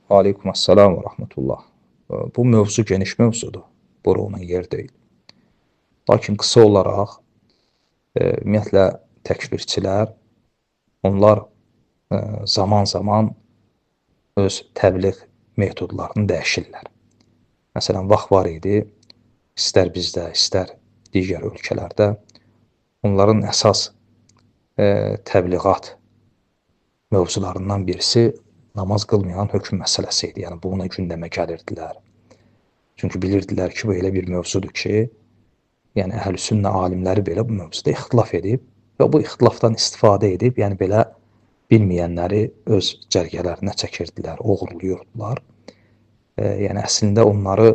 Aleyküm əssalam və rəhmətullah. Bu mövzu geniş mövzudur. Bura onun yer deyil. Lakin qısa olaraq, ümumiyyətlə təkfirçilər, onlar zaman-zaman öz təbliğ metodlarını dəyişirlər. Məsələn, vaxt var idi, istər bizdə, istər digər ölkələrdə onların əsas təbliğat mövzularından birisi namaz qılmayan hökm məsələsi idi. Yəni, bununla gündəmə gəlirdilər. Çünki bilirdilər ki, bu elə bir mövzudur ki, yəni əhl-i-sünnə alimləri belə bu mövzuda ixtilaf edib və bu ixtilafdan istifadə edib, yəni belə bilməyənləri öz cərgələrinə çəkirdilər, oğurluyurdular. Yəni, əslində onları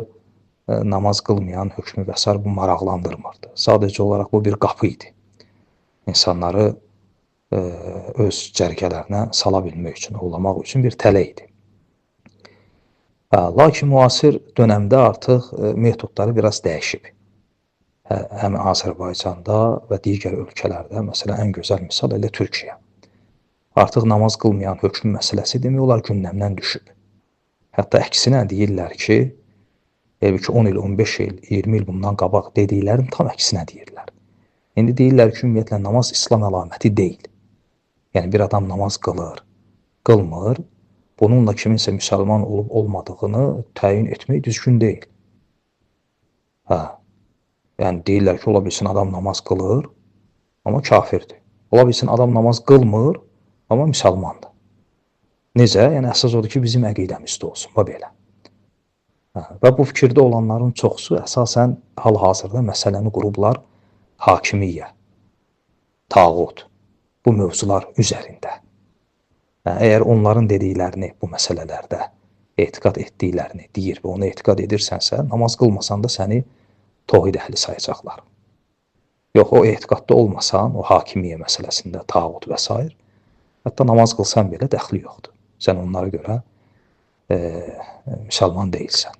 namaz qılmayan hökmü və s. bu maraqlandırmırdı. Sadəcə olaraq bu bir qapı idi. İnsanları öz cərgələrinə sala bilmək üçün, ovlamaq üçün bir tələ idi. Lakin müasir dönəmdə artıq metodları biraz dəyişib. Həm Azərbaycanda və digər ölkələrdə, məsələn, ən gözəl misal elə Türkiyə. Artıq namaz qılmayan hökm məsələsi demək olar gündəmdən düşüb. Hətta əksinə deyirlər ki, ki 10 il, 15 il, 20 il bundan qabaq dediklərin tam əksinə deyirlər. İndi deyirlər ki, ümumiyyətlə namaz İslam əlaməti deyil. Yəni, bir adam namaz qılır, qılmır, bununla kiminsə müsəlman olub olmadığını təyin etmək düzgün deyil. Yəni, deyirlər ki, ola bilsin adam namaz qılır, amma kafirdir. Ola bilsin adam namaz qılmır, amma müsəlmandır. Necə? Yəni, əsas odur ki, bizim əqidəmizdə olsun, bu belə. Və bu fikirdə olanların çoxusu əsasən hal-hazırda məsələni qurublar hakimiyyə, tağut, bu mövzular üzərində. Əgər onların dediklərini bu məsələlərdə etiqad etdiklərini deyir və ona etiqad edirsənsə, namaz qılmasan da səni tohid əhli sayacaqlar. Yox, o etiqadda olmasan, o hakimiyyə məsələsində, tağut və s. hətta namaz qılsan belə dəxli yoxdur. Sən onlara görə müsəlman deyilsən.